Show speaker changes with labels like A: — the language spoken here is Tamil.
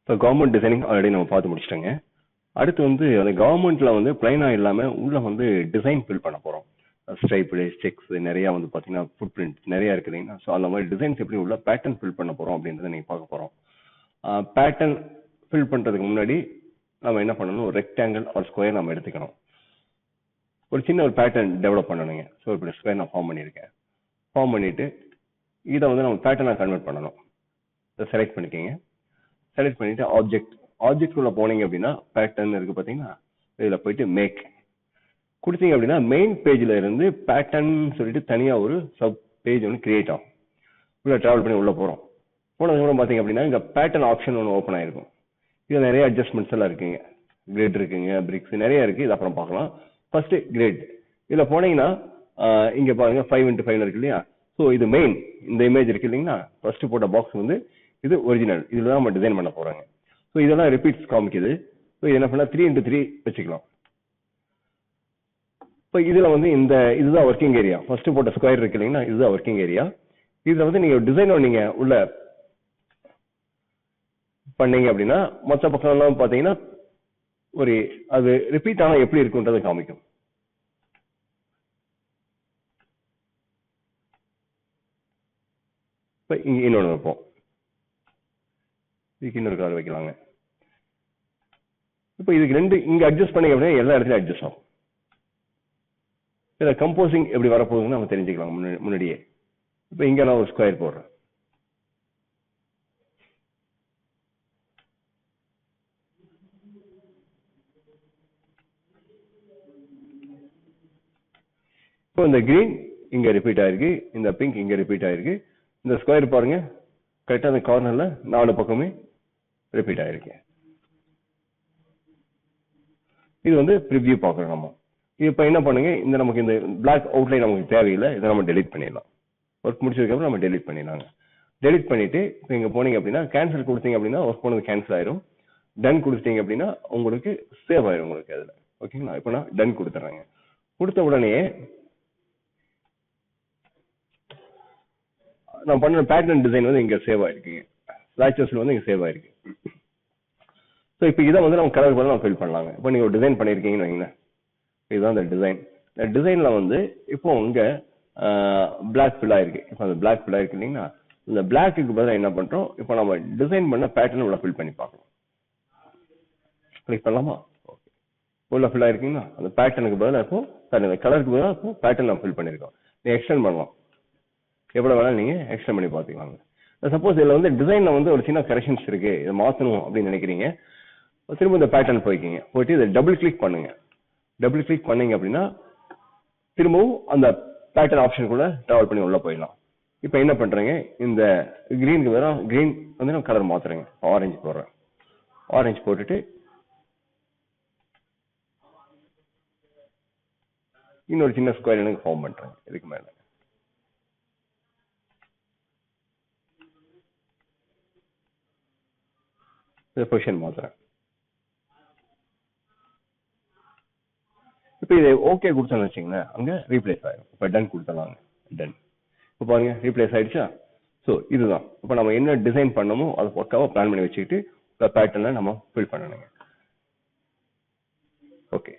A: இப்போ கவர்மெண்ட் டிசைனிங் ஆல்ரெடி நம்ம பார்த்து முடிச்சிட்டோங்க. அடுத்து வந்து அந்த கவர்மெண்ட்ல வந்து பிளைனா இல்லாம உள்ள வந்து டிசைன் ஃபில் பண்ண போறோம். ஸ்ட்ரைப்டு செக்ஸ் நிறைய வந்து பாத்தீங்கன்னா ஃபுட் பிரிண்ட் நிறைய இருக்குதுங்க. ஸோ அந்த மாதிரி டிசைன்ஸ் எப்படி உள்ள பேட்டர்ன் ஃபில் பண்ண போறோம் அப்படின்றத நீங்க பார்க்க போறோம். பேட்டர்ன் ஃபில் பண்றதுக்கு முன்னாடி நம்ம என்ன பண்ணணும், ஒரு ரெக்டாங்கிள் ஒரு ஸ்கொயர் நம்ம எடுத்துக்கணும். ஒரு சின்ன ஒரு பேட்டர்ன் டெவலப் பண்ணணுங்க. ஸோ இப்படி ஸ்கொயர் நான் ஃபார்ம் பண்ணியிருக்கேன். ஃபார்ம் பண்ணிட்டு இதை வந்து நம்ம பேட்டர்னாக கன்வெர்ட் பண்ணணும். இதை செலக்ட் பண்ணிக்கோங்க. செலக்ட் பண்ணிட்டு ஆப்ஜெக்ட் உள்ள போனீங்க அப்படின்னா பேட்டர்ன் இருக்கு பார்த்தீங்கன்னா, இதில் போயிட்டு மேக் கொடுத்தீங்க அப்படின்னா மெயின் பேஜில் இருந்து பேட்டர்ன் சொல்லிட்டு தனியாக ஒரு சப் பேஜ் ஒன்று கிரியேட் ஆகும். உள்ள ட்ராவல் பண்ணி உள்ளே போகிறோம். போனதுக்கப்புறம் பார்த்தீங்க அப்படின்னா இங்கே பேட்டர்ன் ஆப்ஷன் ஒன்று ஓப்பன் ஆயிருக்கும். இதில் நிறைய அட்ஜஸ்ட்மெண்ட்ஸ் எல்லாம் இருக்குங்க. கிரேட் இருக்குங்க, பிரிக்ஸ் நிறைய இருக்குது. இது அப்புறம் பார்க்கலாம். ஃபர்ஸ்ட் கிரேட் இதில் போனீங்கன்னா இங்கே பாருங்க 5x5 இருக்கு இல்லையா. ஸோ இது மெயின் இந்த இமேஜ் இருக்கு இல்லைங்களா. ஃபர்ஸ்ட் போட்ட பாக்ஸ் வந்து இது ஒரிஜினல். இதில் தான் நம்ம டிசைன் பண்ண போகிறாங்க. ஸோ இதெல்லாம் ரிப்பீட்ஸ் காமிக்குது. ஸோ இது என்ன பண்ணலாம், 3x3 வச்சுக்கலாம். இப்போ இதில் வந்து இதுதான் ஒர்க்கிங் ஏரியா. ஃபர்ஸ்ட் போட்ட ஸ்கொயர் இருக்கு இல்லைங்களா, இதுதான் ஒர்க்கிங் ஏரியா. இதில் வந்து நீங்கள் டிசைனை நீங்கள் உள்ள பண்ணீங்க அப்படின்னா மொத்த பக்கம்லாம் பார்த்தீங்கன்னா ஒரு அது ரிப்பீட் ஆனால் எப்படி இருக்குன்றதை காமிக்கும். இப்போ இங்கே இன்னொன்று வைப்போம். இதுக்கு இன்னொரு கலர் வைக்கலாங்க. இப்போ இதுக்கு ரெண்டு இங்கே அட்ஜஸ்ட் பண்ணீங்க அப்படின்னா எல்லா இடத்துலையும் அட்ஜஸ்ட் ஆகும். இதில் கம்போசிங் எப்படி வரப்போகுதுன்னு நம்ம தெரிஞ்சுக்கலாம் முன்னாடியே. இப்போ இங்கே நான் ஒரு ஸ்கொயர் போடுறேன். இப்போ இந்த கிரீன் இங்கே ரிப்பீட் ஆயிருக்கு, இந்த பிங்க் இங்கே ரிப்பீட் ஆயிருக்கு. இந்த ஸ்கொயர் பாருங்க கரெக்டாக அந்த கார்னரில் 4 பக்கமே ரிப்பீட் ஆயிருக்கு. இது வந்து ப்ரிவியூ பார்க்குறோம் நம்ம. இப்போ என்ன பண்ணுங்க, நமக்கு இந்த பிளாக் அவுட்லைன் நமக்கு தேவையில்லை. இதை நம்ம டெலிட் பண்ணிடலாம். ஒர்க் முடிச்சதுக்கப்புறம் நம்ம டெலிட் பண்ணிடலாங்க. டெலிட் பண்ணிட்டு இப்போ இங்கே போனீங்க அப்படின்னா கேன்சல் கொடுத்தீங்க அப்படின்னா ஒர்க் பண்ணது கேன்சல் ஆயிரும். டன் கொடுத்தீங்க அப்படின்னா உங்களுக்கு சேவ் ஆயிரும் உங்களுக்கு அதில். ஓகேங்களா. இப்போ நான் டன் கொடுத்துட்றேங்க. கொடுத்த உடனே நான் பண்ண பேட்டர்ன் டிசைன் வந்து இங்கே சேவ் ஆயிருக்குங்க. ஸ்லாச்சஸ்ல வந்து இங்கே சேவ் ஆயிருக்கு. ஸோ இப்போ இதை வந்து நம்ம கலர் நம்ம ஃபில் பண்ணலாங்க. இப்போ நீங்கள் ஒரு டிசைன் பண்ணியிருக்கீங்கன்னு வைங்களேன். இதுதான் இந்த டிசைன். இந்த டிசைனில் வந்து இப்போ இங்கே பிளாக் ஃபில் ஆயிருக்கு. இப்போ அந்த பிளாக் ஃபில் ஆயிருக்கு இல்லைங்களா. இந்த பிளாக்குக்கு பதிலாக என்ன பண்ணுறோம், இப்போ நம்ம டிசைன் பண்ண பேட்டர்ன் உள்ள ஃபில் பண்ணி பார்க்கலாம். கிளிக் பண்ணலாமா. ஓகே, உள்ள ஃபில் ஆயிருக்கீங்களா. அந்த பேட்டர்னுக்கு பதிலாக இப்போ அந்த கலருக்கு பதிலாக இப்போ பேட்டர்ன் நம்ம ஃபில் பண்ணியிருக்கோம். நீங்கள் எக்ஸ்டெண்ட் பண்ணலாம். எவ்வளோ வேணாலும் நீங்கள் எக்ஸ்டெண்ட் பண்ணி பார்த்துக்கலாங்க. சப்போஸ் இதில் வந்து டிசைனில் வந்து ஒரு சின்ன கரெக்ஷன்ஸ் இருக்குது, இதை மாற்றணும் அப்படின்னு நினைக்கிறீங்க, திரும்ப இந்த பேட்டர்ன் போய்க்கிங்க. போயிட்டு இதை டபுள் கிளிக் பண்ணுங்க. டபுள் கிளிக் பண்ணீங்க அப்படின்னா திரும்பவும் அந்த பேட்டர்ன் ஆப்ஷனுக்குள்ள ட்ராவல் பண்ணி உள்ள போயிடலாம். இப்போ என்ன பண்ணுறேங்க, இந்த கிரீனுக்கு வேற கிரீன் வந்து நான் கலர் மாற்றுறேங்க. ஆரஞ்சு போடுறேன். ஆரஞ்சு போட்டுட்டு இன்னொரு சின்ன ஸ்கொயர் எனக்கு ஃபார்ம் பண்ணுறேன். இதுக்கு மேலே இதை பொசிஷன் மாற்றுறேன். இப்போ இதை ஓகே கொடுத்தோன்னு வச்சுங்களேன், அங்கே ரீப்ளேஸ் ஆகிடும். இப்போ டன் கொடுத்துடலாங்க. டன். இப்போ பாருங்க ரீப்ளேஸ் ஆயிடுச்சா. ஸோ இதுதான் இப்போ நம்ம என்ன டிசைன் பண்ணமோ அதை பக்காவாக பிளான் பண்ணி வச்சுக்கிட்டு பேட்டர்னை நம்ம ஃபில் பண்ணணுங்க. ஓகே.